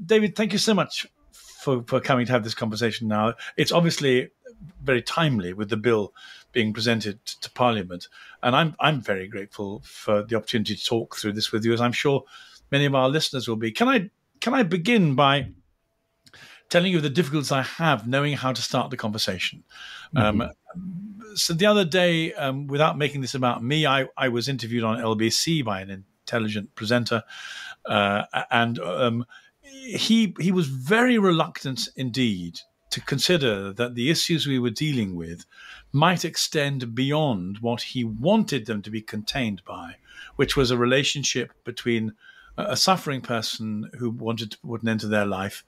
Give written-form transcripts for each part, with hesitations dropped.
David, thank you so much for coming to have this conversation now. It's obviously very timely with the bill being presented to Parliament, and I'm very grateful for the opportunity to talk through this with you, as I'm sure many of our listeners will be. Can I begin by telling you the difficulties I have knowing how to start the conversation? So the other day, without making this about me, I was interviewed on LBC by an intelligent presenter, and he was very reluctant indeed to consider that the issues we were dealing with might extend beyond what he wanted them to be contained by, which was a relationship between a suffering person who wanted to put an end to their life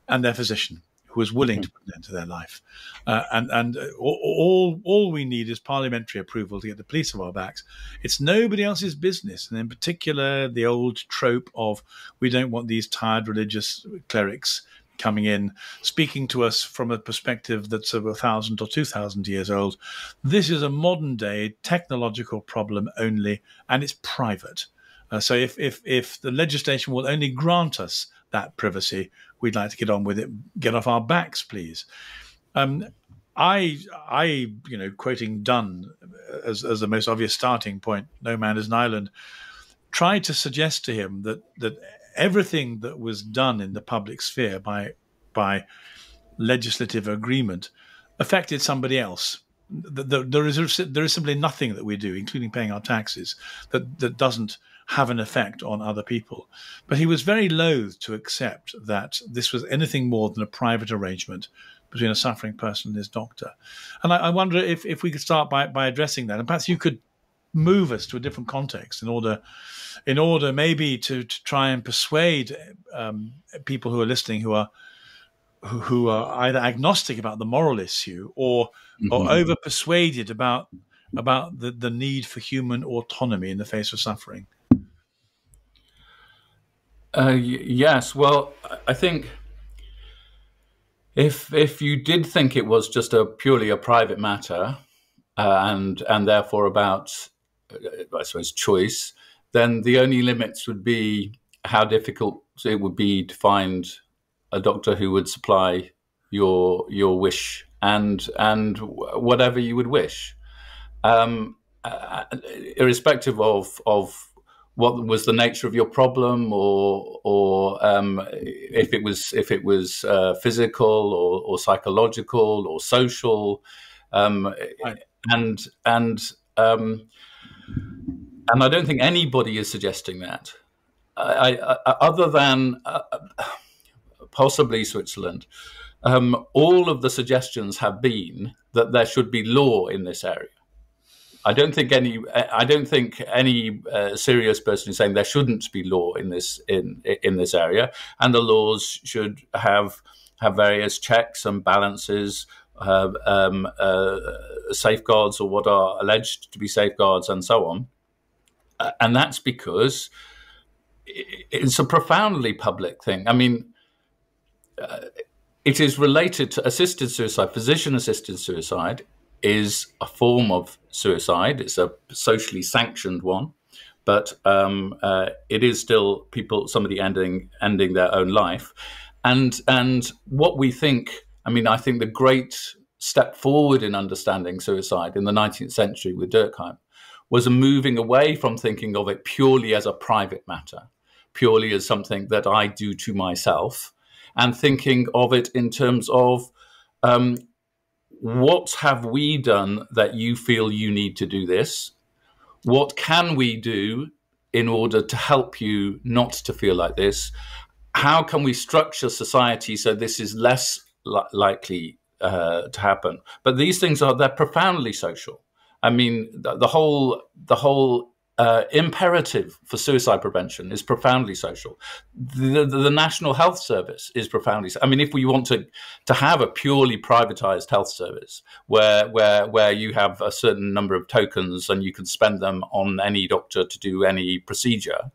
and their physician who was willing to put an end to their life. And all we need is parliamentary approval to get the police off our backs. It's nobody else's business. And in particular, the old trope of we don't want these tired religious clerics coming in, speaking to us from a perspective that's of 1,000 or 2,000 years old. This is a modern day technological problem only, and it's private. So if the legislation will only grant us that privacy, we'd like to get on with it. Get off our backs, please. I quoting Dunn as the most obvious starting point, no man is an island, tried to suggest to him that everything that was done in the public sphere by legislative agreement affected somebody else. There is simply nothing that we do, including paying our taxes, that doesn't have an effect on other people. But he was very loath to accept that this was anything more than a private arrangement between a suffering person and his doctor. And I wonder if we could start by addressing that, and perhaps you could move us to a different context in order maybe to try and persuade people who are listening who are either agnostic about the moral issue or over persuaded about the need for human autonomy in the face of suffering. Yes, well, I think if you did think it was just purely a private matter and therefore about, I suppose, choice, then the only limits would be how difficult it would be to find a doctor who would supply your wish and whatever you would wish, irrespective of what was the nature of your problem, or if it was physical or psychological or social, right. And I don't think anybody is suggesting that, other than possibly Switzerland. All of the suggestions have been that there should be law in this area. I don't think any serious person is saying there shouldn't be law in this area, and the laws should have various checks and balances, safeguards, or what are alleged to be safeguards, and so on. And that's because it's a profoundly public thing. I mean, it is related to assisted suicide. Physician-assisted suicide is a form of suicide. It's a socially sanctioned one, but it is still somebody ending their own life. And what we think, I think the great step forward in understanding suicide in the 19th century with Durkheim was a moving away from thinking of it purely as a private matter, purely as something that I do to myself, and thinking of it in terms of what have we done that you feel you need to do this? What can we do in order to help you not to feel like this? How can we structure society so this is less likely to happen? But these things they're profoundly social. I mean, the whole imperative for suicide prevention is profoundly social. The National Health Service is profoundly. If we want to have a purely privatized health service where you have a certain number of tokens and you can spend them on any doctor to do any procedure,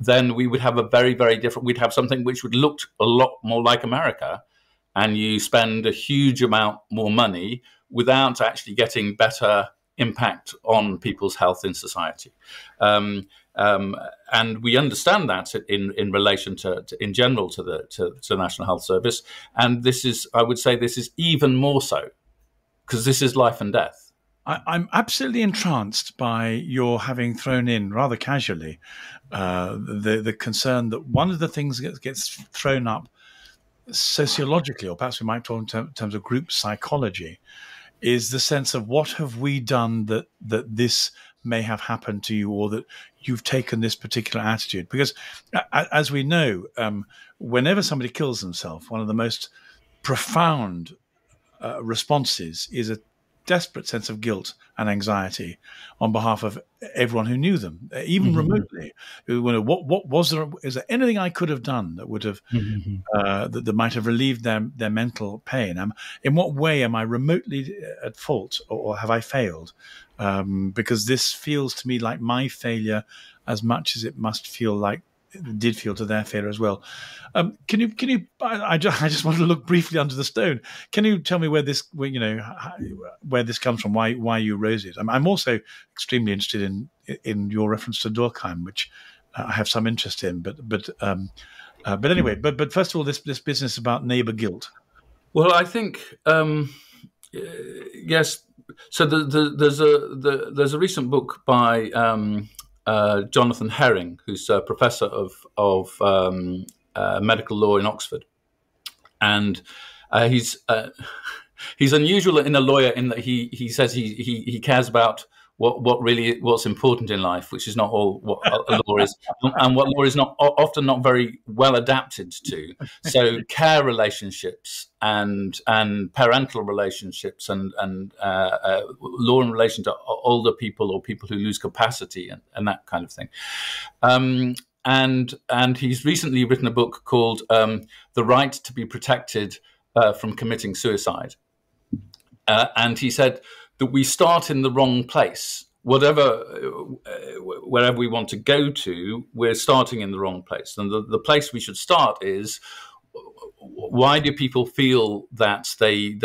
then we would have a very, very different. We'd have something which would look a lot more like America, and you spend a huge amount more money without actually getting better impact on people's health in society. And we understand that in relation to in general to the National Health Service. And this is, I would say, this is even more so, because this is life and death. I'm absolutely entranced by your having thrown in rather casually the concern that one of the things that gets thrown up sociologically, or perhaps we might talk in terms of group psychology, is the sense of what have we done that this may have happened to you, or that you've taken this particular attitude. Because as we know, whenever somebody kills themselves, one of the most profound responses is a desperate sense of guilt and anxiety on behalf of everyone who knew them, even remotely. What was there? Is there anything I could have done that would have that might have relieved their mental pain? In what way am I remotely at fault, or have I failed? Because this feels to me like my failure as much as it must feel like it did feel to their failure as well. Can you? I just want to look briefly under the stone. Can you tell me where this comes from? Why you rose it? I'm also extremely interested in your reference to Durkheim, which I have some interest in. But anyway, but first of all, this business about neighbour guilt. Well, I think yes. So there's a recent book by Jonathan Herring, who's a professor of medical law in Oxford, and he's unusual in a lawyer in that he says he cares about what's important in life, which is not all what a law is, and what law is often not very well adapted to. So care relationships and parental relationships and law in relation to older people or people who lose capacity and that kind of thing. And he's recently written a book called The Right to be Protected from Committing Suicide. And he said that we start in the wrong place. Wherever we want to go to, we're starting in the wrong place. And the place we should start is, why do people feel that they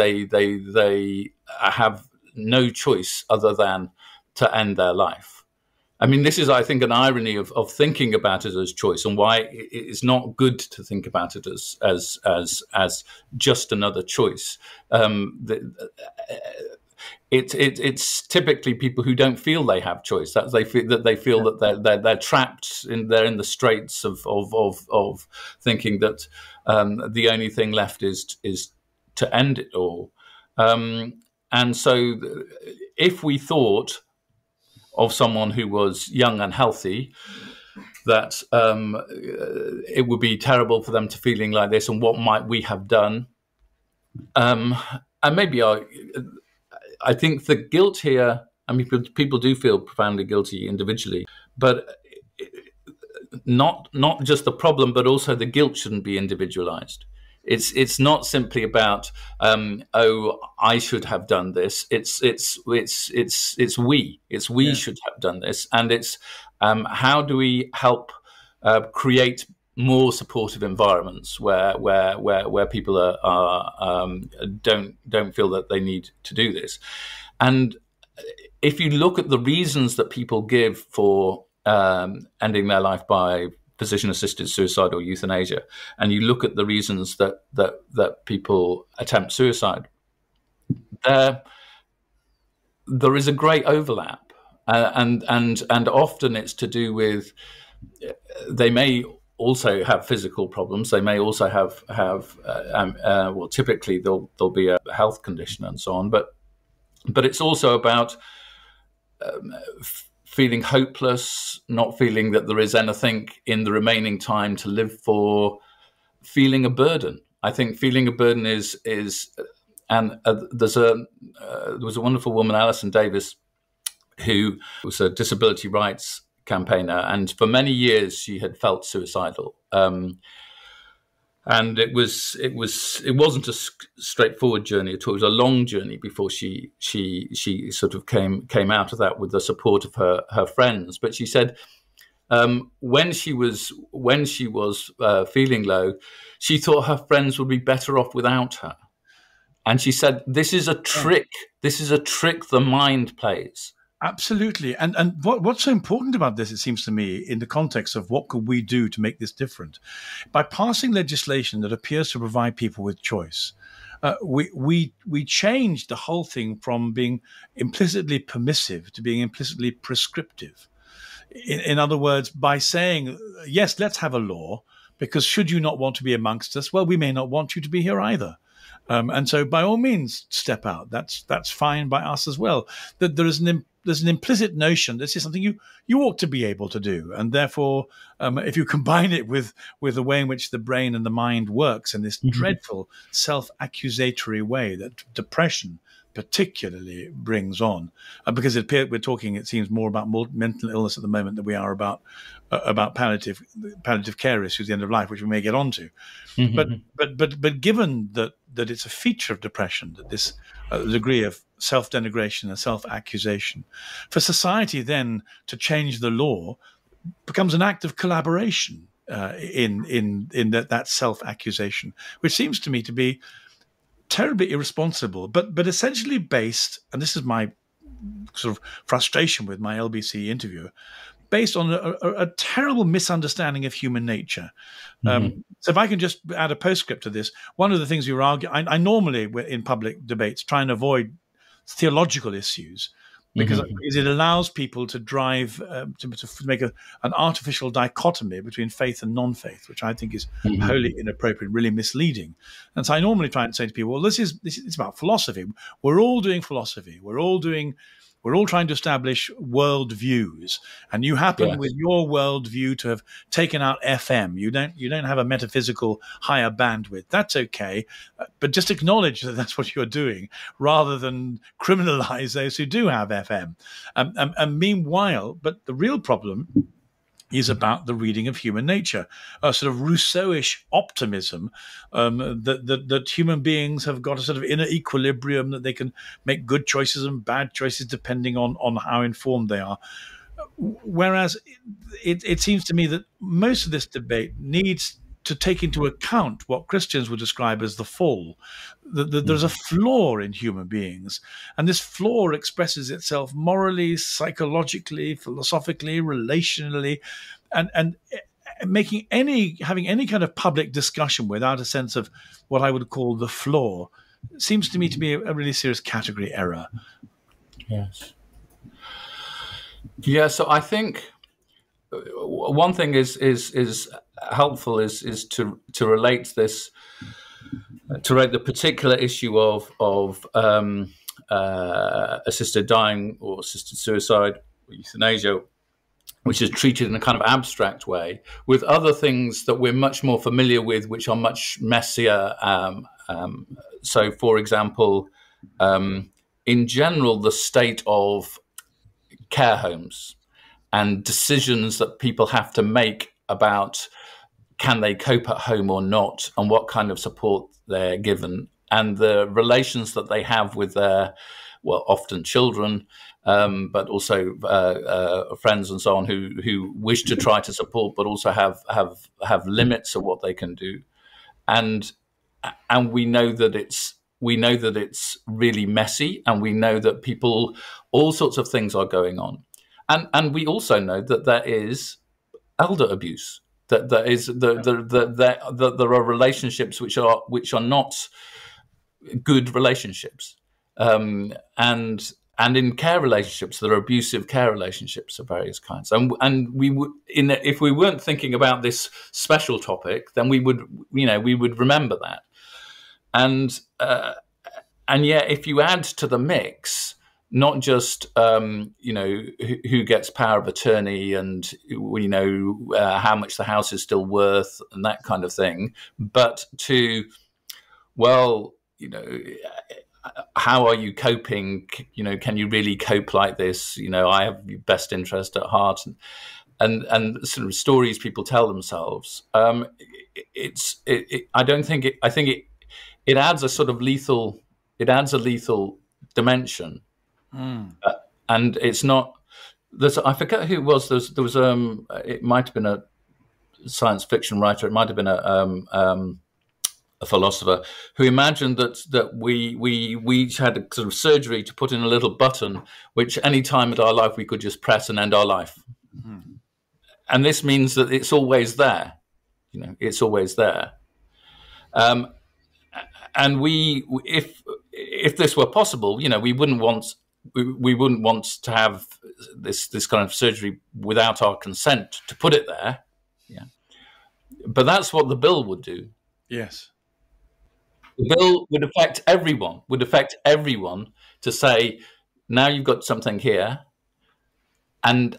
have no choice other than to end their life? I mean, this is, I think, an irony of thinking about it as choice, and why it's not good to think about it as just another choice. It's typically people who don't feel they have choice, that they feel that they're trapped they're in the straits of thinking that the only thing left is to end it all. And so if we thought of someone who was young and healthy, that it would be terrible for them to feeling like this, and what might we have done? And maybe I think the guilt here, I mean, people do feel profoundly guilty individually, but not just the problem, but also the guilt shouldn't be individualized. It's not simply about I should have done this. It's we should have done this, and it's how do we help create more supportive environments where people don't feel that they need to do this. And if you look at the reasons that people give for ending their life by physician-assisted suicide or euthanasia, and you look at the reasons that people attempt suicide, there is a great overlap, and often it's to do with, they may also have physical problems. They may also have well, typically there'll be a health condition and so on, but it's also about feeling hopeless, not feeling that there is anything in the remaining time to live for, feeling a burden. I think feeling a burden is and there was a wonderful woman, Alison Davis, who was a disability rights campaigner, and for many years she had felt suicidal. And it wasn't a straightforward journey at all. It was a long journey before she sort of came out of that with the support of her friends. But she said when she was feeling low, she thought her friends would be better off without her. And she said, "This is a trick. This is a trick the mind plays." Absolutely. And what's so important about this, it seems to me, in the context of what could we do to make this different? By passing legislation that appears to provide people with choice, we changed the whole thing from being implicitly permissive to being implicitly prescriptive. In other words, by saying, yes, let's have a law, because should you not want to be amongst us, well, we may not want you to be here either. And so, by all means, step out. That's fine by us as well. That there's an implicit notion this is something you ought to be able to do, and therefore, if you combine it with the way in which the brain and the mind works in this dreadful self-accusatory way that depression particularly brings on, because it seems more about mental illness at the moment than we are about palliative care issues at the end of life, which we may get onto. But given that it's a feature of depression, that this degree of self-denigration and self-accusation, for society then to change the law becomes an act of collaboration in that self-accusation, which seems to me to be terribly irresponsible, but essentially based, and this is my sort of frustration with my LBC interviewer, based on a terrible misunderstanding of human nature. So if I can just add a postscript to this, one of the things we were arguing, I normally, in public debates, try and avoid theological issues, because it allows people to drive, to make an artificial dichotomy between faith and non-faith, which I think is wholly inappropriate, really misleading. And so I normally try and say to people, well, this is about philosophy. We're all doing philosophy. We're all trying to establish world views, and you happen with your world view to have taken out FM. You don't have a metaphysical higher bandwidth. That's okay, but just acknowledge that that's what you're doing, rather than criminalize those who do have FM. And meanwhile, but the real problem is about the reading of human nature, a sort of Rousseauish optimism that human beings have got a sort of inner equilibrium, that they can make good choices and bad choices depending on how informed they are. Whereas it seems to me that most of this debate needs to take into account what Christians would describe as the fall. There's a flaw in human beings, and this flaw expresses itself morally, psychologically, philosophically, relationally, and having any kind of public discussion without a sense of what I would call the flaw seems to me to be a really serious category error. Yes. Yeah. So I think one thing is helpful is to relate this, to relate the particular issue of assisted dying or assisted suicide or euthanasia, which is treated in a kind of abstract way, with other things that we're much more familiar with, which are much messier. So, for example, in general, the state of care homes and decisions that people have to make about can they cope at home or not, and what kind of support they're given, and the relations that they have with their, often children, but also friends and so on, who wish to try to support, but also have limits of what they can do, and we know that it's really messy, and we know that all sorts of things are going on. And we also know that there is elder abuse, that there are relationships which are not good relationships, and in care relationships there are abusive care relationships of various kinds. And we would, if we weren't thinking about this special topic, then we would remember that. And yet, if you add to the mix not just who gets power of attorney and how much the house is still worth and that kind of thing, but to how are you coping? Can you really cope like this? I have your best interest at heart, and sort of stories people tell themselves. I think it adds a sort of lethal. It adds a lethal dimension. And it's not. I forget who it was. There was it might have been a science fiction writer. It might have been a philosopher, who imagined that we each had a sort of surgery to put in a little button, which any time in our life we could just press and end our life. Mm-hmm. And this means that it's always there. It's always there. And if this were possible, we wouldn't want to have this kind of surgery without our consent to put it there. Yeah. But that's what the bill would do. Yes. The bill would affect everyone to say, now you've got something here. And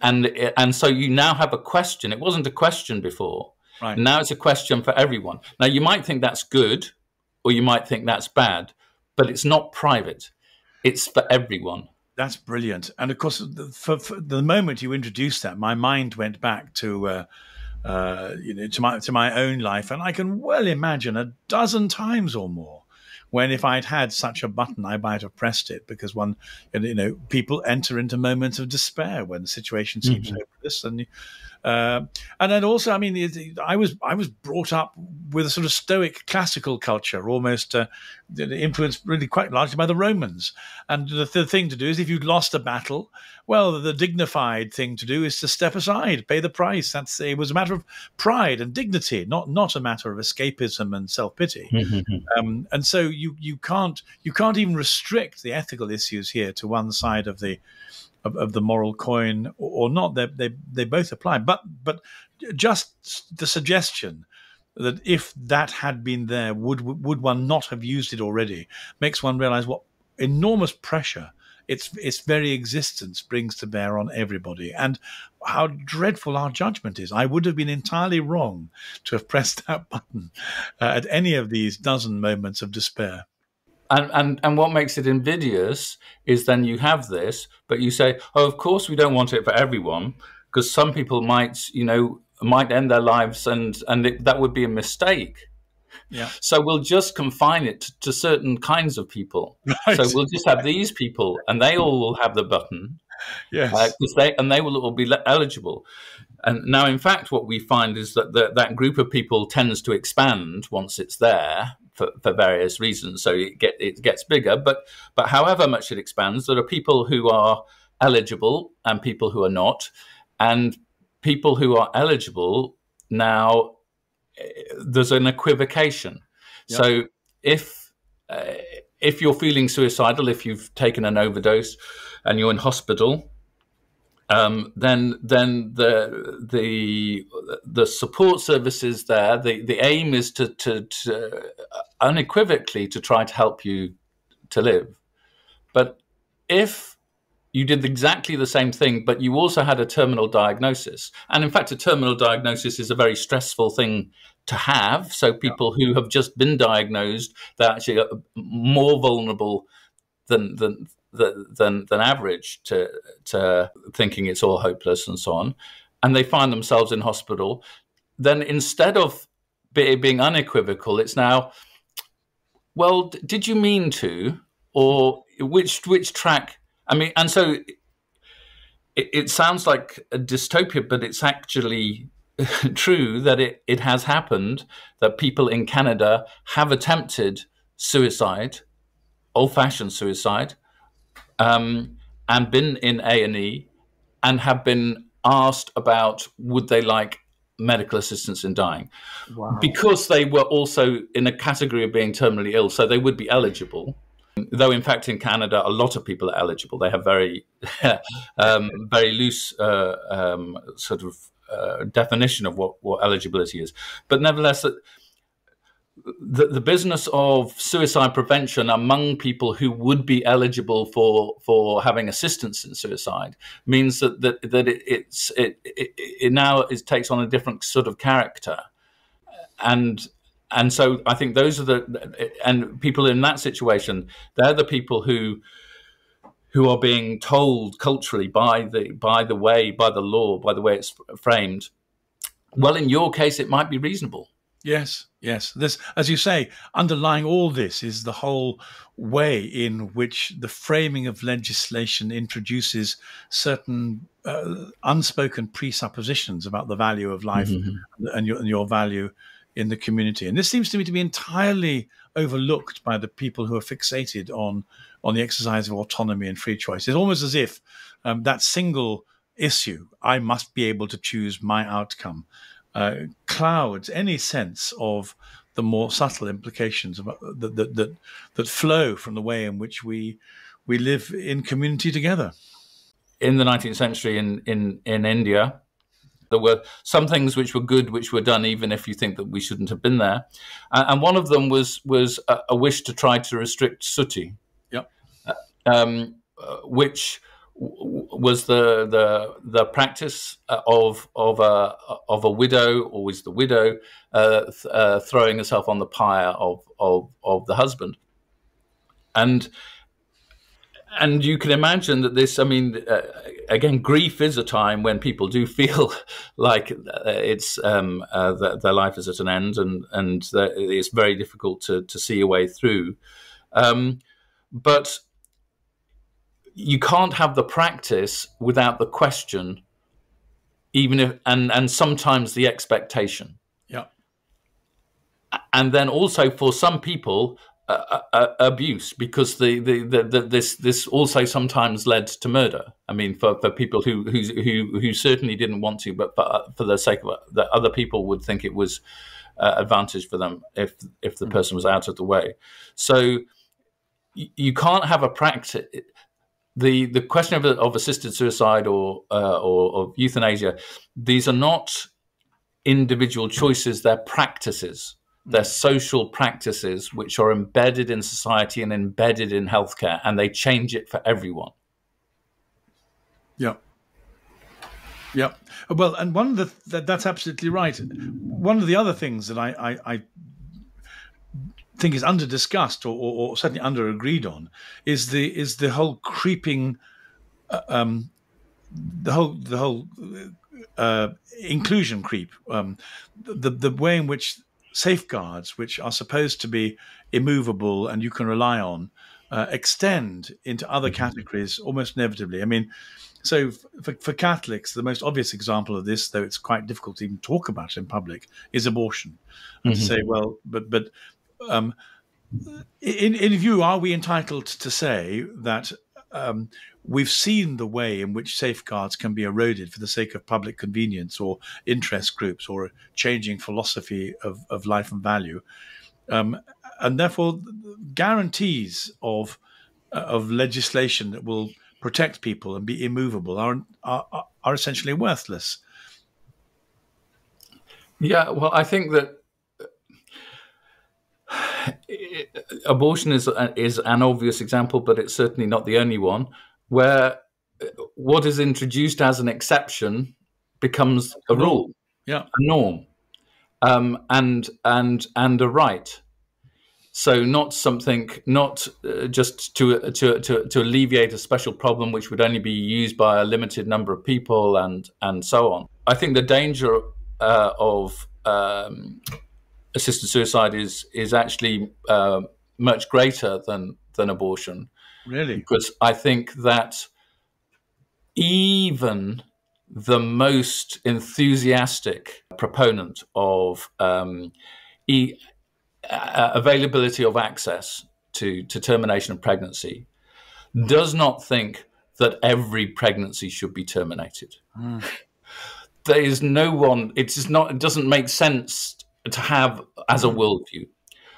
so you now have a question. It wasn't a question before. Right. Now it's a question for everyone. Now you might think that's good, or you might think that's bad, but it's not private. It's for everyone. That's brilliant. And of course, for the moment you introduced that, my mind went back to my own life, and I can well imagine a dozen times or more when, if I'd had such a button, I might have pressed it, because people enter into moments of despair when the situation seems hopeless. And then also, I mean, I was brought up with a sort of Stoic classical culture, almost influenced really quite largely by the Romans. And the thing to do is, if you'd lost a battle, well, the dignified thing to do is to step aside, pay the price. It was a matter of pride and dignity, not a matter of escapism and self-pity. And so you can't even restrict the ethical issues here to one side of the moral coin or not. They both apply. But just the suggestion that if that had been there, would one not have used it already, makes one realize what enormous pressure its very existence brings to bear on everybody, and how dreadful our judgment is. I would have been entirely wrong to have pressed that button at any of these dozen moments of despair. And what makes it invidious is then you have this, but you say, oh, of course we don't want it for everyone, because some people might end their lives, and that would be a mistake. Yeah. So we'll just confine it to certain kinds of people. Right. So we'll just have these people, and they all will have the button. Yes. They will all be eligible. And now, in fact, what we find is that that group of people tends to expand once it's there for various reasons. So it gets bigger. But however much it expands, there are people who are eligible and people who are not. And people who are eligible now, there's an equivocation. Yep. So if you're feeling suicidal, if you've taken an overdose and you're in hospital, then the support services there, the aim is to unequivocally to try to help you to live. But if you did exactly the same thing, but you also had a terminal diagnosis. And in fact, a terminal diagnosis is a very stressful thing to have. So people who have just been diagnosed, they're actually more vulnerable than average to thinking it's all hopeless and so on. And they find themselves in hospital. Then instead of being unequivocal, it's now, well, did you mean to? Or which track? I mean, and so it sounds like a dystopia, but it's actually true that it has happened that people in Canada have attempted suicide, old-fashioned suicide, and been in A&E and have been asked about would they like medical assistance in dying. Wow. Because they were also in a category of being terminally ill, so they would be eligible. Though, in fact, in Canada, a lot of people are eligible. They have very, very loose sort of definition of what eligibility is. But nevertheless, the business of suicide prevention among people who would be eligible for having assistance in suicide means that it now takes on a different sort of character, and so I think those are and people in that situation, they're the people who are being told culturally by the law, by the way it's framed. Well, in your case, it might be reasonable. Yes. This, as you say, underlying all this is the whole way in which the framing of legislation introduces certain unspoken presuppositions about the value of life and your value in the community. And this seems to me to be entirely overlooked by the people who are fixated on the exercise of autonomy and free choice. It's almost as if that single issue, I must be able to choose my outcome, clouds any sense of the more subtle implications that flow from the way in which we live in community together. In the 19th century in India, there were some things which were good, which were done even if you think that we shouldn't have been there. And one of them was a wish to try to restrict sutti, Yep. Which was the practice of a widow, always the widow, throwing herself on the pyre of the husband. And you can imagine that this, I mean, again, grief is a time when people do feel like it's their life is at an end, and that it's very difficult to see a way through. But you can't have the practice without the question, even if, and sometimes the expectation. Yeah. And then also for some people, abuse, because this also sometimes led to murder. I mean, for people who certainly didn't want to, but for the sake of it, that other people would think it was advantage for them if the person was out of the way. So you can't have a practice. The question of assisted suicide or of euthanasia, these are not individual choices; they're practices. They're social practices which are embedded in society and embedded in healthcare, and they change it for everyone. Yeah. Yeah. Well, and one of that's absolutely right. One of the other things that I think is under discussed or certainly under agreed on is the whole creeping, the whole inclusion creep, the way in which safeguards, which are supposed to be immovable and you can rely on, extend into other categories almost inevitably. I mean, so for Catholics, the most obvious example of this, though it's quite difficult to even talk about in public, is abortion. And to say, well, but in view, are we entitled to say that we've seen the way in which safeguards can be eroded for the sake of public convenience or interest groups or a changing philosophy of life and value, and therefore guarantees of legislation that will protect people and be immovable are essentially worthless? Yeah, well, I think that abortion is an obvious example, but it's certainly not the only one, where what is introduced as an exception becomes a rule, yeah, a norm, and a right. So not something, not just to alleviate a special problem which would only be used by a limited number of people, and so on. I think the danger of assisted suicide is actually much greater than abortion. Really? Because I think that even the most enthusiastic proponent of availability of access to termination of pregnancy does not think that every pregnancy should be terminated. There is no one, it doesn't make sense to have as a worldview.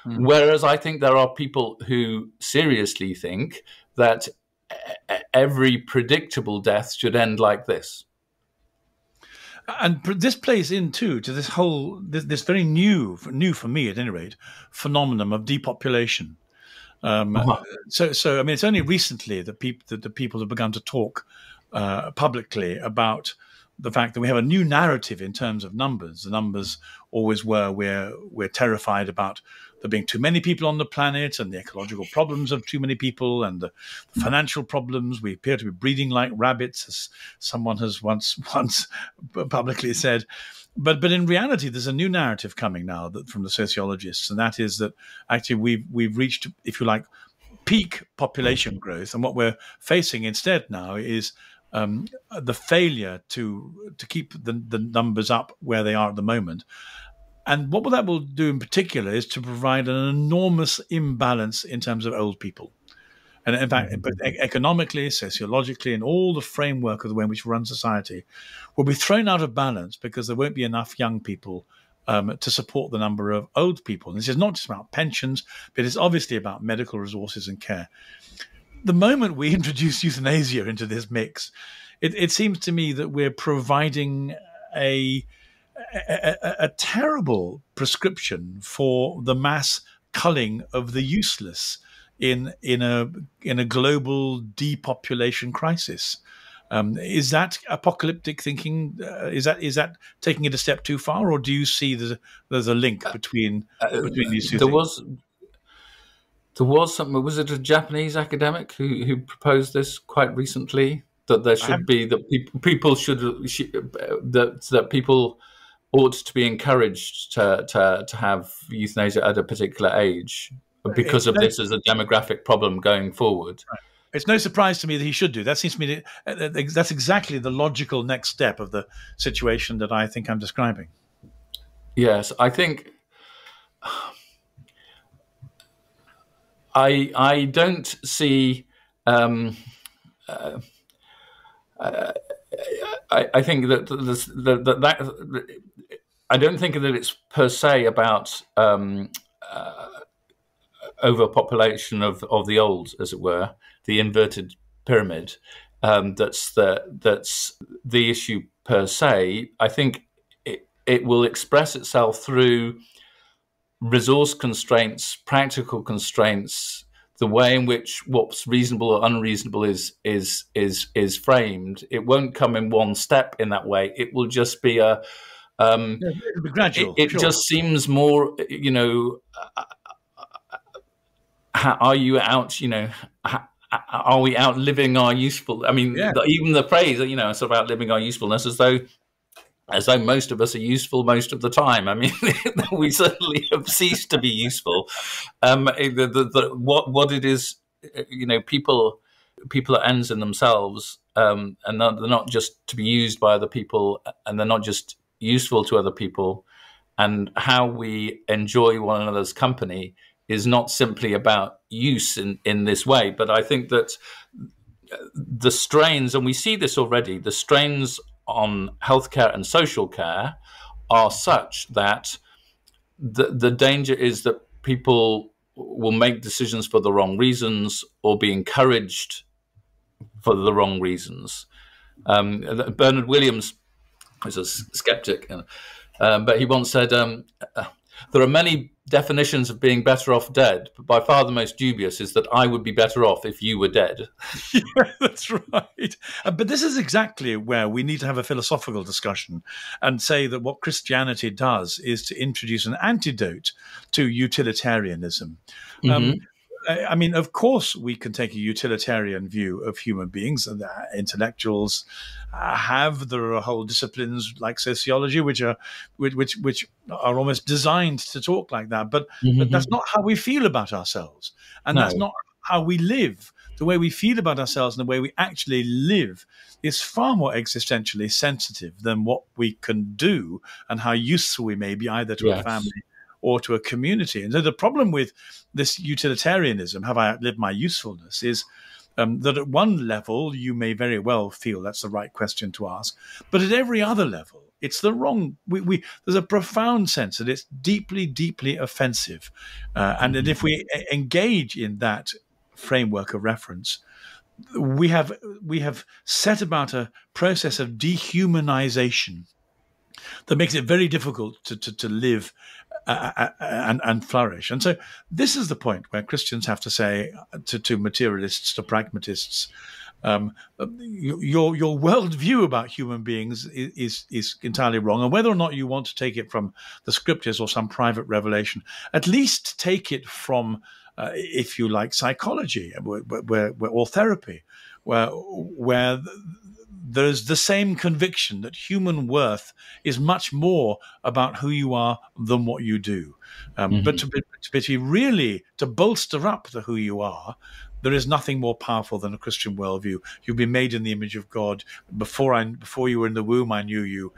Whereas I think there are people who seriously think that every predictable death should end like this. And this plays in too to this whole, this very new for me at any rate, phenomenon of depopulation. So I mean, it's only recently that the people have begun to talk publicly about the fact that we have a new narrative in terms of numbers. The numbers always were we're terrified about there being too many people on the planet and the ecological problems of too many people and the financial problems. We appear to be breeding like rabbits, as someone has once publicly said. But in reality, there's a new narrative coming now from the sociologists, and that is that actually we've reached, if you like, peak population growth, and what we're facing instead now is the failure to keep the numbers up where they are at the moment, And what that will do in particular is to provide an enormous imbalance in terms of old people. And in fact, both economically, sociologically, and all the framework of the way in which we run society will be thrown out of balance because there won't be enough young people to support the number of old people. And this is not just about pensions, but it's obviously about medical resources and care. The moment we introduce euthanasia into this mix, it seems to me that we're providing a terrible prescription for the mass culling of the useless in a global depopulation crisis. Is that apocalyptic thinking? Is that taking it a step too far, or do you see there's a link between these two things? There was something. Was it a Japanese academic who proposed this quite recently? That there should be that people should that people ought to be encouraged to have euthanasia at a particular age because of this as a demographic problem going forward. Right. It's no surprise to me that he should do. That seems to me that's exactly the logical next step of the situation that I think I'm describing. Yes, I think I don't see. I think that I don't think that it's per se about overpopulation of the old, as it were, the inverted pyramid. That's the issue per se. I think it will express itself through resource constraints, practical constraints, the way in which what's reasonable or unreasonable is framed. It won't come in one step in that way. It will just be a it'll be gradual. It just seems more, are you out? Are we outliving our useful? I mean, even the phrase, it's about outliving our usefulness, as though most of us are useful most of the time. I mean, we certainly have ceased to be useful. What it is, people are ends in themselves, and they're not just to be used by other people, and they're not just useful to other people. And how we enjoy one another's company is not simply about use in this way. But I think that the strains, and we see this already, the strains on healthcare and social care are such that the danger is that people will make decisions for the wrong reasons or be encouraged for the wrong reasons. Bernard Williams was a skeptic, but he once said, there are many definitions of being better off dead, but by far the most dubious is that I would be better off if you were dead. Yeah, that's right. But this is exactly where we need to have a philosophical discussion and say that what Christianity does is to introduce an antidote to utilitarianism. Mm-hmm. I mean, of course, we can take a utilitarian view of human beings, and intellectuals there are whole disciplines like sociology which are almost designed to talk like that. But that's not how we feel about ourselves, and that's not how we live. The way we feel about ourselves and the way we actually live is far more existentially sensitive than what we can do and how useful we may be either to a family or to a community. And so the problem with this utilitarianism, have I outlived my usefulness, is that at one level you may very well feel that's the right question to ask, but at every other level it's the wrong. There's a profound sense that it's deeply, deeply offensive, and that if we engage in that framework of reference, we have set about a process of dehumanization that makes it very difficult to live and flourish. And so this is the point where Christians have to say to materialists, to pragmatists, your worldview about human beings is entirely wrong. And whether or not you want to take it from the scriptures or some private revelation, at least take it from, if you like, psychology or therapy, where there's the same conviction that human worth is much more about who you are than what you do. But to bolster up who you are, there is nothing more powerful than a Christian worldview. You've been made in the image of God. Before you were in the womb, I knew you.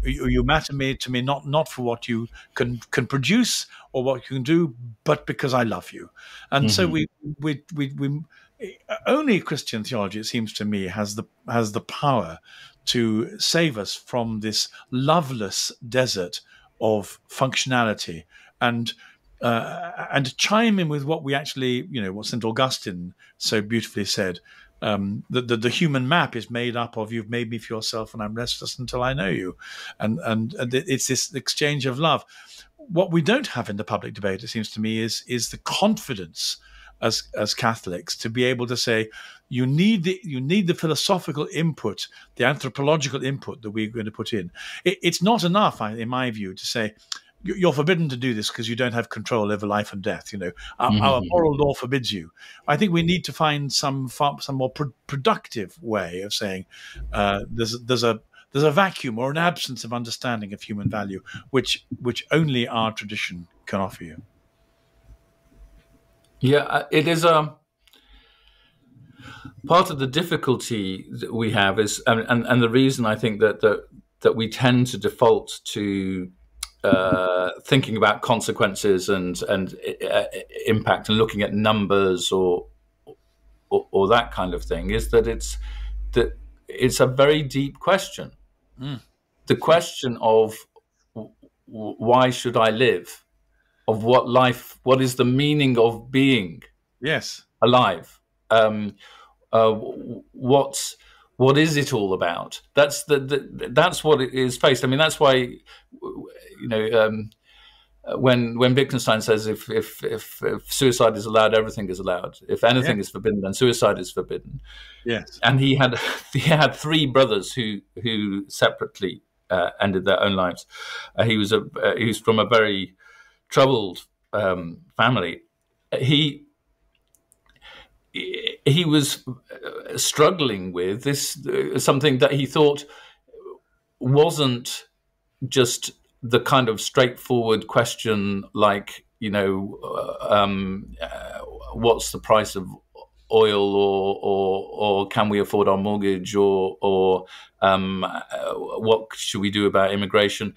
You matter to me not for what you can produce or what you can do, but because I love you. And so we only Christian theology, it seems to me, has the power to save us from this loveless desert of functionality and to chime in with what we actually, what St. Augustine so beautifully said, that the human map is made up of you've made me for yourself and I'm restless until I know you. And it's this exchange of love. What we don't have in the public debate, it seems to me, is the confidence as Catholics to be able to say, you need the philosophical input, the anthropological input that we're going to put in. It's not enough, in my view, to say, you're forbidden to do this because you don't have control over life and death. Our moral law forbids you. I think we need to find some more productive way of saying there's a vacuum or an absence of understanding of human value, which only our tradition can offer you. Yeah, it is part of the difficulty that we have is, and the reason I think that we tend to default to thinking about consequences and impact and looking at numbers or that kind of thing is that it's a very deep question. The question of why should I live, of what is the meaning of being alive, what is it all about? That's what it is faced. I mean, that's why, when Wittgenstein says if suicide is allowed, everything is allowed. If anything is forbidden, then suicide is forbidden. Yes. And he had three brothers who separately ended their own lives. He was from a very troubled family. He was struggling with this, something that he thought wasn't just the kind of straightforward question like, what's the price of oil, or can we afford our mortgage, or what should we do about immigration?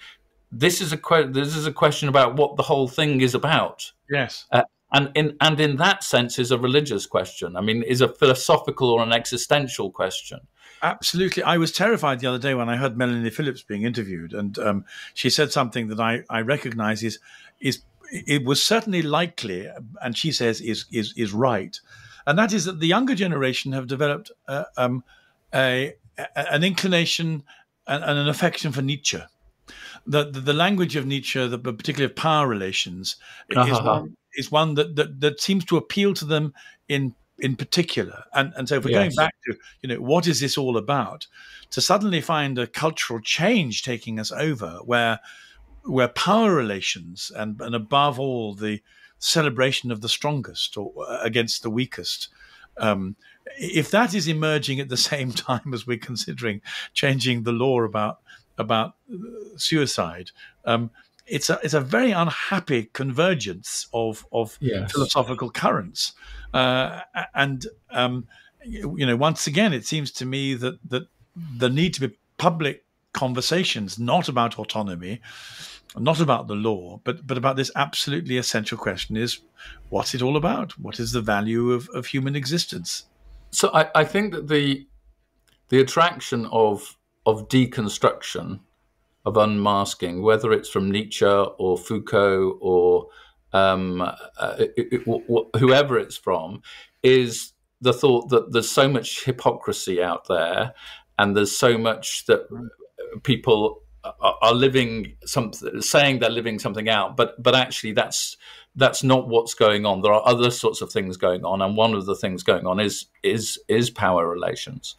This is a question about what the whole thing is about. Yes. And in that sense is a religious question. I mean, is a philosophical or an existential question. Absolutely. I was terrified the other day when I heard Melanie Phillips being interviewed, and she said something that I recognize is it was certainly likely, and she says is right, and that is that the younger generation have developed an inclination and an affection for Nietzsche. The language of Nietzsche, particularly of power relations, is one that seems to appeal to them in particular. And so if we're going back to, what is this all about? To suddenly find a cultural change taking us over where power relations and above all the celebration of the strongest or against the weakest, if that is emerging at the same time as we're considering changing the law about suicide, it's a very unhappy convergence of philosophical currents, and once again, it seems to me that there need to be public conversations, not about autonomy, not about the law, but about this absolutely essential question: is what's it all about? What is the value of human existence? So I think that the attraction of deconstruction, of unmasking, whether it's from Nietzsche or Foucault or whoever it's from, is the thought that there's so much hypocrisy out there, and there's so much that people are living something, saying they're living something out, but actually that's not what's going on. There are other sorts of things going on, and one of the things going on is power relations.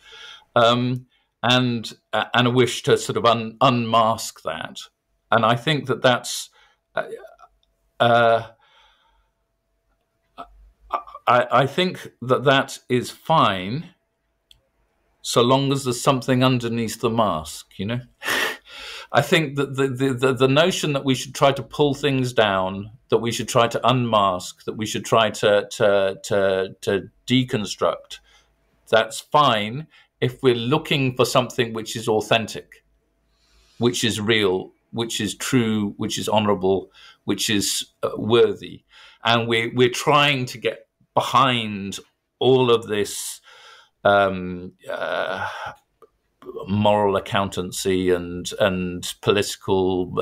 And a wish to sort of unmask that, and I think that's. I think that is fine, so long as there's something underneath the mask, I think that the notion that we should try to pull things down, that we should try to unmask, that we should try to deconstruct, that's fine if we're looking for something which is authentic, which is real, which is true, which is honourable, which is worthy, and we're trying to get behind all of this moral accountancy and political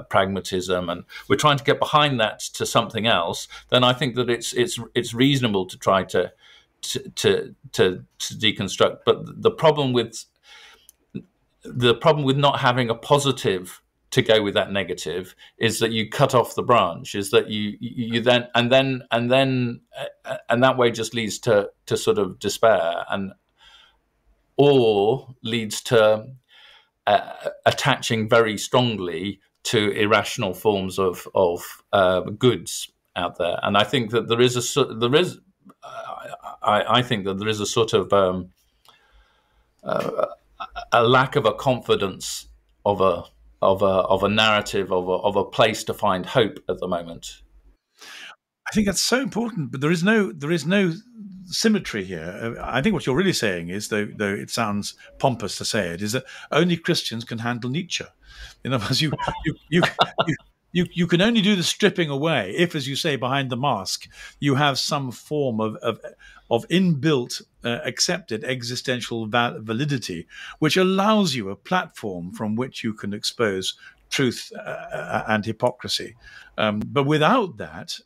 pragmatism, and we're trying to get behind that to something else, then I think that it's reasonable to try to deconstruct. But the problem with not having a positive to go with that negative is that you cut off the branch, is that you then that way just leads to sort of despair, or leads to attaching very strongly to irrational forms of goods out there. And I think that there is a sort of a lack of a confidence of a narrative of a place to find hope at the moment. I think that's so important, but there is no symmetry here. I think what you're really saying is, though it sounds pompous to say it, is that only Christians can handle Nietzsche. In other words, you can only do the stripping away if, as you say, behind the mask, you have some form of inbuilt, accepted existential validity, which allows you a platform from which you can expose truth and hypocrisy. But without that,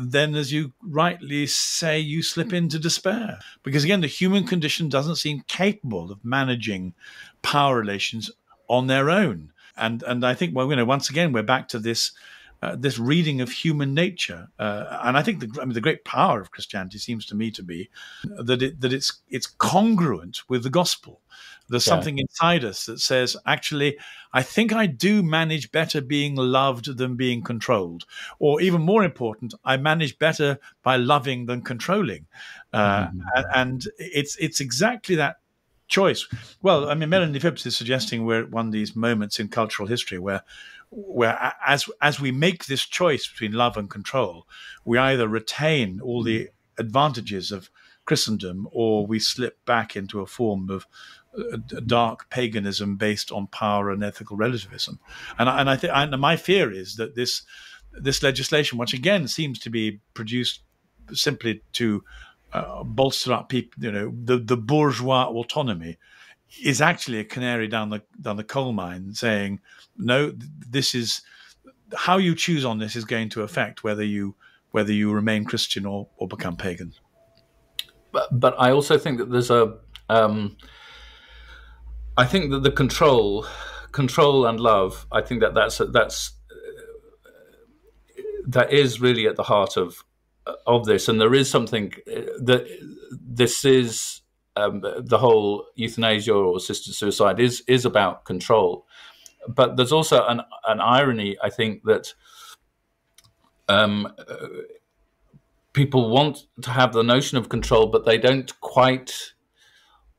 then, as you rightly say, you slip into despair. Because again, the human condition doesn't seem capable of managing power relations on their own. And I think, well, once again, we're back to this reading of human nature. And I think the great power of Christianity seems to me to be that it's congruent with the gospel. There's something inside us that says, actually, I think I do manage better being loved than being controlled. Or even more important, I manage better by loving than controlling. And it's exactly that choice. Well, I mean, Melanie Phipps is suggesting we're at one of these moments in cultural history where as we make this choice between love and control, we either retain all the advantages of Christendom, or we slip back into a form of dark paganism based on power and ethical relativism. And I think my fear is that this legislation, which again seems to be produced simply to bolster up people, the bourgeois autonomy, is actually a canary down the coal mine, saying, no, this is how you choose on this is going to affect whether you remain Christian or become pagan. But I also think that there's I think that the control and love, I think that is really at the heart of this, and there is something that this is the whole euthanasia or assisted suicide is about control. But there's also an irony, I think, that people want to have the notion of control, but they don't quite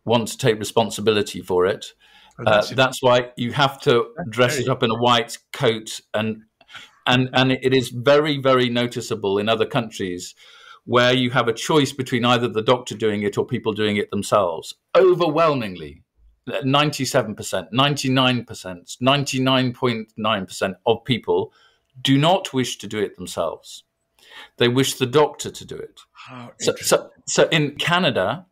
want to take responsibility for it. That's why you have to dress it up in a white coat, and it is very, very noticeable in other countries where you have a choice between either the doctor doing it or people doing it themselves. Overwhelmingly, 97%, 99%, 99.9% of people do not wish to do it themselves. They wish the doctor to do it. So in Canada,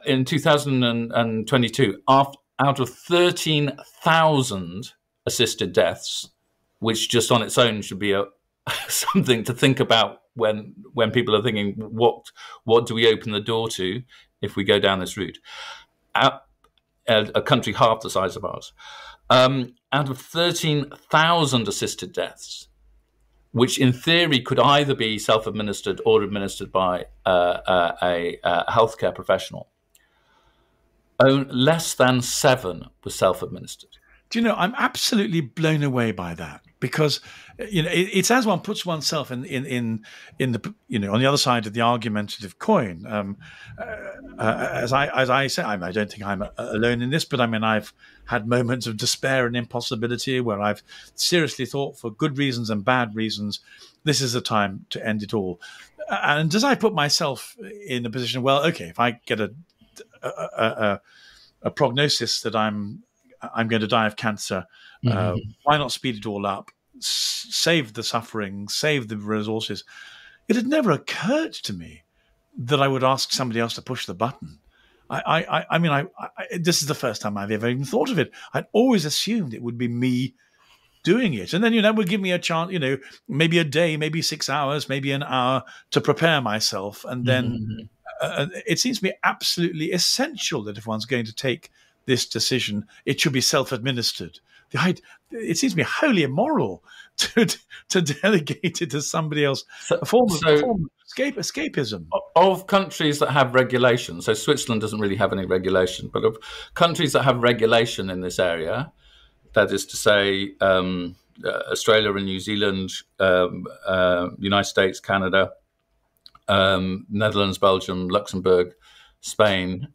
in 2022, out of 13,000 assisted deaths, which just on its own should be something to think about when people are thinking, what do we open the door to if we go down this route? A country half the size of ours, out of 13,000 assisted deaths, which in theory could either be self-administered or administered by a healthcare professional, less than 7 were self-administered. Do you know, I'm absolutely blown away by that. because it's as one puts oneself in the on the other side of the argumentative coin. As I say, I don't think I'm alone in this, but I mean, I've had moments of despair and impossibility where I've seriously thought, for good reasons and bad reasons, this is the time to end it all. And as I put myself in the position, well, okay, if I get a prognosis that I'm going to die of cancer, why not speed it all up, save the suffering, save the resources? It had never occurred to me that I would ask somebody else to push the button. I mean, this is the first time I've ever even thought of it. I'd always assumed it would be me doing it. And then, that would give me a chance, maybe a day, maybe 6 hours, maybe an hour to prepare myself. And then it seems to me absolutely essential that if one's going to take this decision, it should be self-administered. It seems to me wholly immoral to delegate it to somebody else. A form of escapism. Of countries that have regulation, so Switzerland doesn't really have any regulation, but of countries that have regulation in this area, that is to say, Australia and New Zealand, United States, Canada, Netherlands, Belgium, Luxembourg, Spain,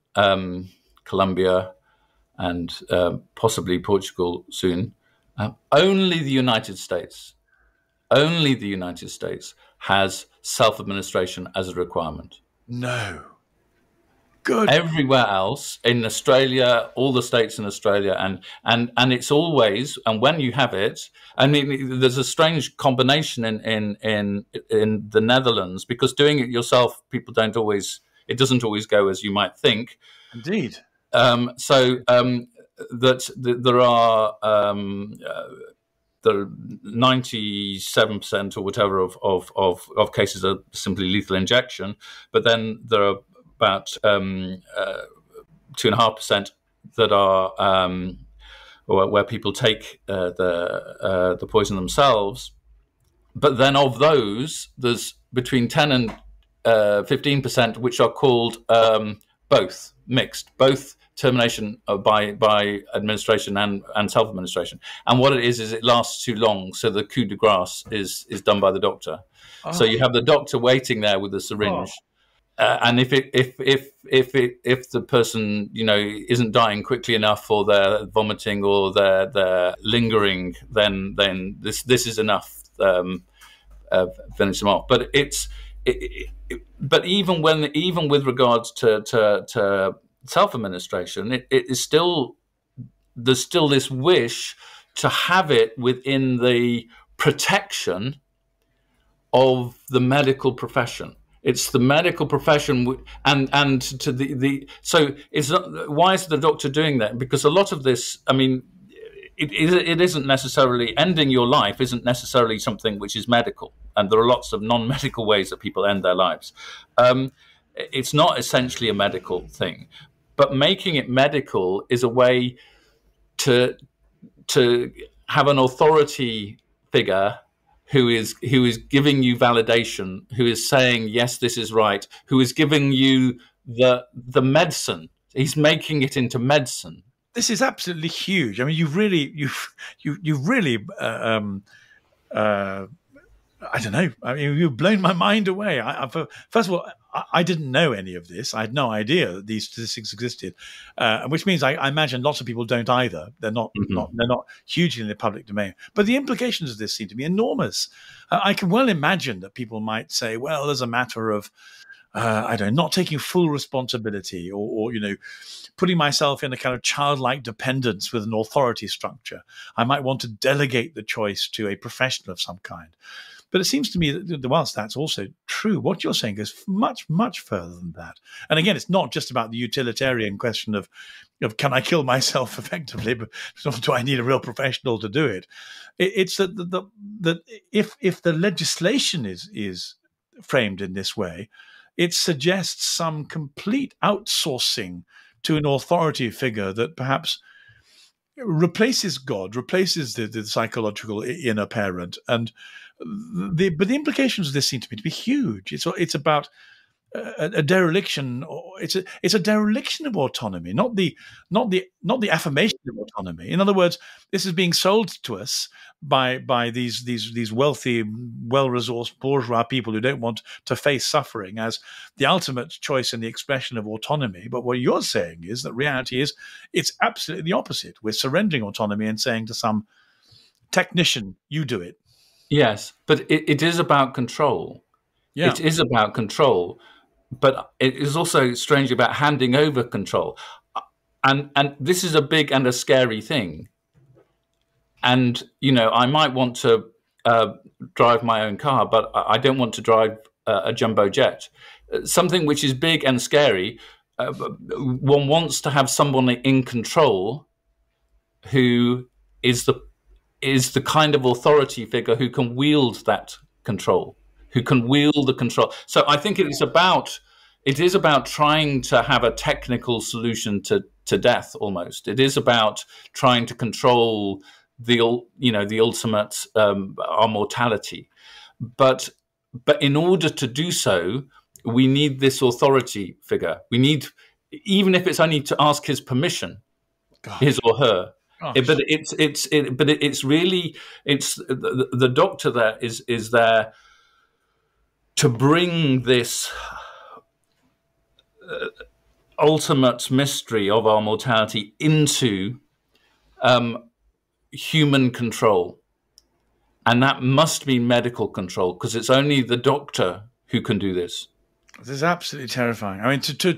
Colombia, and possibly Portugal soon. Only the United States has self-administration as a requirement. No. Good. Everywhere else, in Australia, all the states in Australia, and it's always, and when you have it, I mean, there's a strange combination in the Netherlands, because doing it yourself, it doesn't always go as you might think. Indeed. There are 97% or whatever of cases are simply lethal injection, but then there are about 2.5% that are where people take the poison themselves. But then of those, there's between 10 and 15% which are called both termination by administration and self-administration. And what it is it lasts too long, so the coup de grace is done by the doctor. Oh. So you have the doctor waiting there with the syringe. Oh. And if the person isn't dying quickly enough, or they're vomiting, or they're lingering, then this is enough. Finish them off. But but even with regards to self-administration, there's still this wish to have it within the protection of the medical profession. It's the medical profession, and to so it's not, why is the doctor doing that? Because a lot of this, I mean, it isn't necessarily, ending your life isn't necessarily something which is medical, and there are lots of non-medical ways that people end their lives. It's not essentially a medical thing, but making it medical is a way to have an authority figure who is giving you validation, who is saying, yes, this is right, who is giving you the medicine. He's making it into medicine. This is absolutely huge. I mean, you've really I don't know. I mean, you've blown my mind away. First of all, I didn't know any of this. I had no idea that these statistics existed, which means I imagine lots of people don't either. They're not hugely in the public domain. But the implications of this seem to be enormous. I can well imagine that people might say, well, there's a matter of I don't know, not taking full responsibility, or putting myself in a kind of childlike dependence with an authority structure. I might want to delegate the choice to a professional of some kind. But it seems to me that whilst that's also true, what you're saying goes much, much further than that. And again, it's not just about the utilitarian question of can I kill myself effectively, but do I need a real professional to do it? It's that if the legislation is framed in this way, it suggests some complete outsourcing to an authority figure that perhaps replaces God, replaces the psychological inner parent. But the implications of this seem to me to be huge. It's about a dereliction. It's a dereliction of autonomy, not the affirmation of autonomy. In other words, this is being sold to us by these wealthy, well-resourced bourgeois people who don't want to face suffering as the ultimate choice and the expression of autonomy. But what you're saying is that reality is it's absolutely the opposite. We're surrendering autonomy and saying to some technician, "You do it." Yes, but it is about control. Yeah. It is about control, but it is also strange about handing over control. And this is a big and a scary thing. And, I might want to drive my own car, but I don't want to drive a jumbo jet. Something which is big and scary, one wants to have someone in control who is the kind of authority figure who can wield that control, who can wield the control. So I think it is about trying to have a technical solution to death. Almost, it is about trying to control the ultimate our mortality. But in order to do so, we need this authority figure. We need, even if it's only to ask his permission, his or her. But it's really the doctor there is there to bring this ultimate mystery of our mortality into human control, and that must be medical control, because it's only the doctor who can do this. This is absolutely terrifying. I mean, two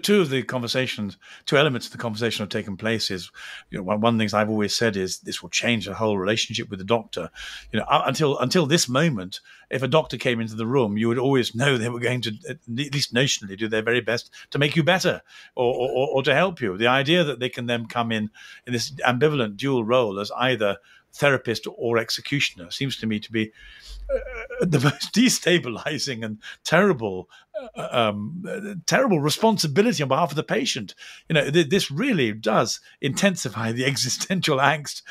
elements of the conversation have taken place. Is, one of the things I've always said is this will change the whole relationship with the doctor. Until this moment, if a doctor came into the room, you would always know they were going to, at least notionally, do their very best to make you better or to help you. The idea that they can then come in this ambivalent dual role as either therapist or executioner seems to me to be the most destabilizing and terrible responsibility on behalf of the patient. This really does intensify the existential angst.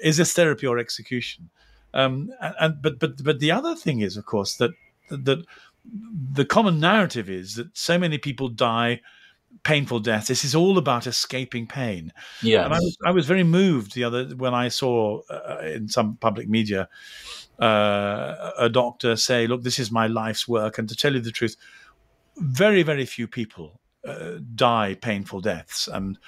Is this therapy or execution? But the other thing is, of course, that the common narrative is that so many people die painful deaths. This is all about escaping pain. Yes. And I was very moved when I saw in some public media a doctor say, "Look, this is my life's work." And to tell you the truth, very, very few people die painful deaths, and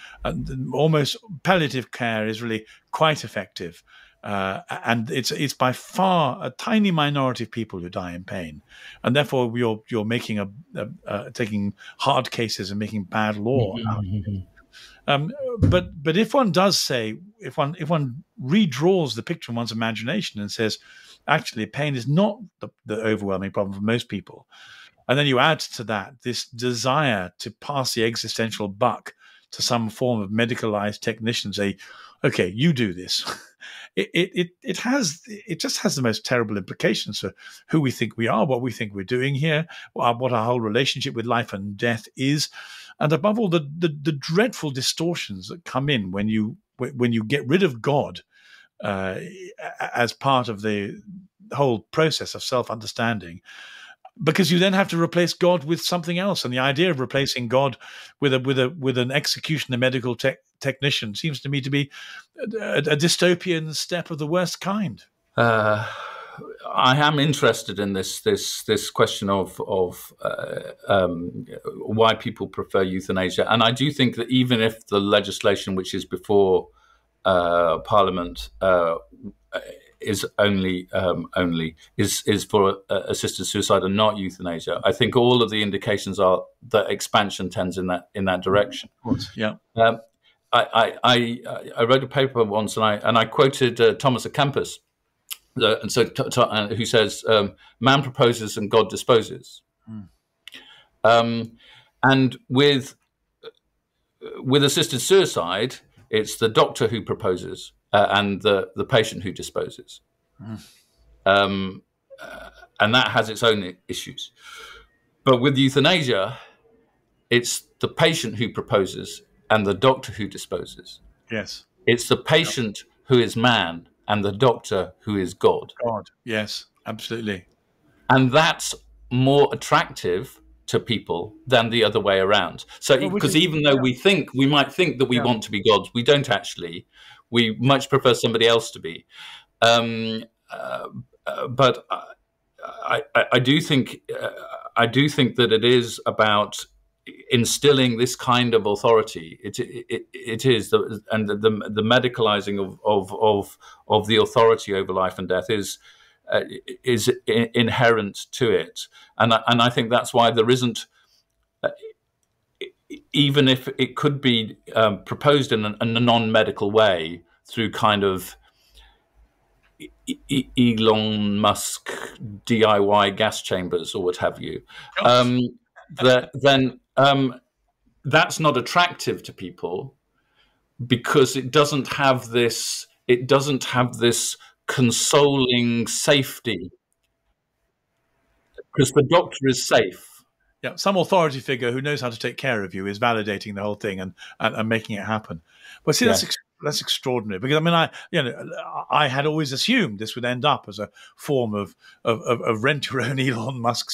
almost palliative care is really quite effective. And it's by far a tiny minority of people who die in pain, and therefore you're making taking hard cases and making bad law. But if one does say, if one redraws the picture in one's imagination and says, actually, pain is not the overwhelming problem for most people, and then you add to that this desire to pass the existential buck to some form of medicalized technician, say, "Okay, you do this." It just has the most terrible implications for who we think we are, what we think we're doing here, what our whole relationship with life and death is, and above all, the dreadful distortions that come in when you get rid of God as part of the whole process of self-understanding. Because you then have to replace God with something else, and the idea of replacing God with an executioner, medical technician, seems to me to be a dystopian step of the worst kind. I am interested in this question of why people prefer euthanasia, and I do think that even if the legislation which is before Parliament is only for assisted suicide and not euthanasia, I think all of the indications are that expansion tends in that direction. Of course, yeah. I wrote a paper once, and I quoted Thomas à Kempis, who says, "Man proposes and God disposes." And with assisted suicide, it's the doctor who proposes and the patient who disposes. And that has its own issues. But with euthanasia, it's the patient who proposes and the doctor who disposes. Yes. It's the patient who is man and the doctor who is God. God, yes, absolutely. And that's more attractive to people than the other way around. So, because even though we might think that we want to be gods, we don't actually. We much prefer somebody else to be. But I do think that it is about instilling this kind of authority. It is, and the medicalizing of the authority over life and death is inherent to it, and I think that's why there isn't, even if it could be proposed in a non-medical way through kind of Elon Musk DIY gas chambers or what have you, then that's not attractive to people, because it doesn't have this consoling safety, because the doctor is safe. Yeah, some authority figure who knows how to take care of you is validating the whole thing and making it happen. But see, that's extraordinary, because I mean, I had always assumed this would end up as a form of rent your own Elon Musk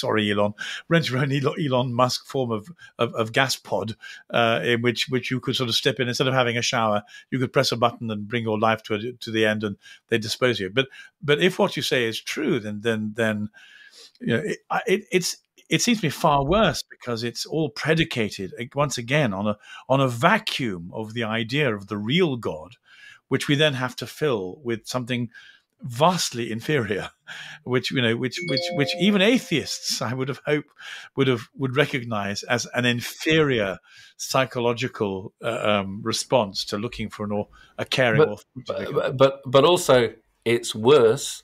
form of gas pod, in which you could sort of step in instead of having a shower. You could press a button and bring your life to the end, and they dispose of you. But if what you say is true, then it seems to me far worse, because it's all predicated once again on a vacuum of the idea of the real God, which we then have to fill with something vastly inferior, which even atheists, I would have hoped, would recognize as an inferior psychological response to looking for a caring authority. But also it's worse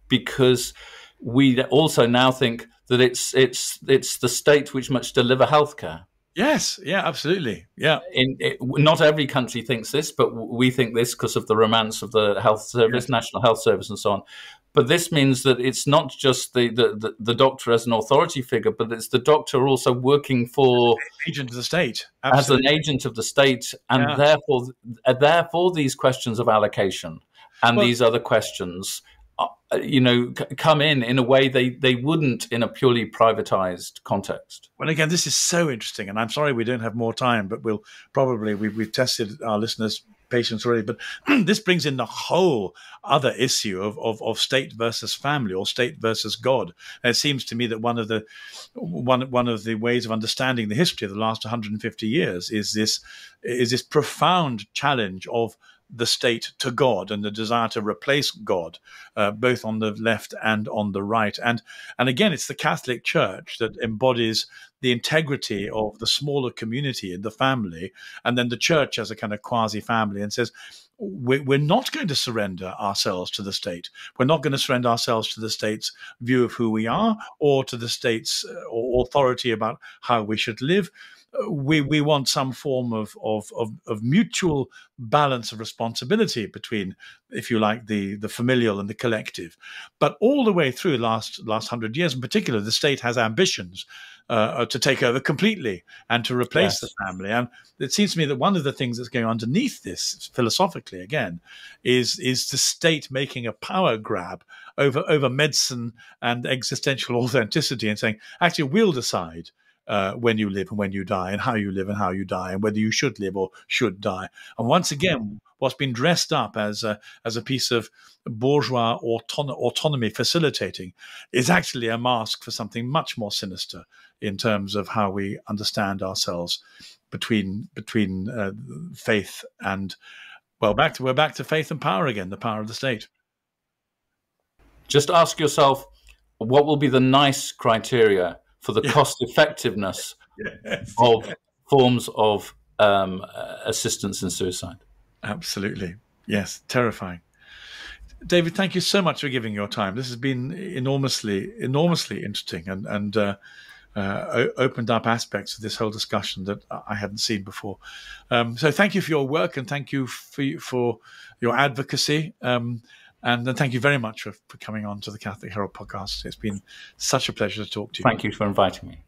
because we also now think that it's the state which must deliver healthcare. Yes, yeah, absolutely, yeah. Not every country thinks this, but we think this because of the romance of the health service, National Health Service, and so on. But this means that it's not just the doctor as an authority figure, but it's the doctor also working for agent of the state, as an agent of the state, and therefore these questions of allocation and these other questions, come in a way they wouldn't in a purely privatized context. Well, again, this is so interesting, and I'm sorry we don't have more time, but we've tested our listeners' patience already. But this brings in the whole other issue of state versus family, or state versus God. And it seems to me that one of the ways of understanding the history of the last 150 years is this profound challenge of the state to God, and the desire to replace God, both on the left and on the right. And again, it's the Catholic Church that embodies the integrity of the smaller community and the family, and then the church as a kind of quasi-family, and says, we're not going to surrender ourselves to the state. We're not going to surrender ourselves to the state's view of who we are, or to the state's authority about how we should live. We want some form of mutual balance of responsibility between, if you like, the familial and the collective. But all the way through the last 100 years in particular, the state has ambitions to take over completely and to replace the family. And it seems to me that one of the things that's going underneath this, philosophically again, is the state making a power grab over medicine and existential authenticity, and saying, actually, we'll decide when you live and when you die, and how you live and how you die, and whether you should live or should die. And once again, what's been dressed up as a piece of bourgeois autonomy facilitating is actually a mask for something much more sinister in terms of how we understand ourselves between faith and, we're back to faith and power again, the power of the state. Just ask yourself, what will be the nice criteria for the cost effectiveness of forms of assistance in suicide? Absolutely. Yes, terrifying. David, thank you so much for giving your time. This has been enormously interesting, and opened up aspects of this whole discussion that I hadn't seen before. So thank you for your work, and thank you for your advocacy. And then thank you very much for coming on to the Catholic Herald podcast. It's been such a pleasure to talk to you. Thank you for inviting me.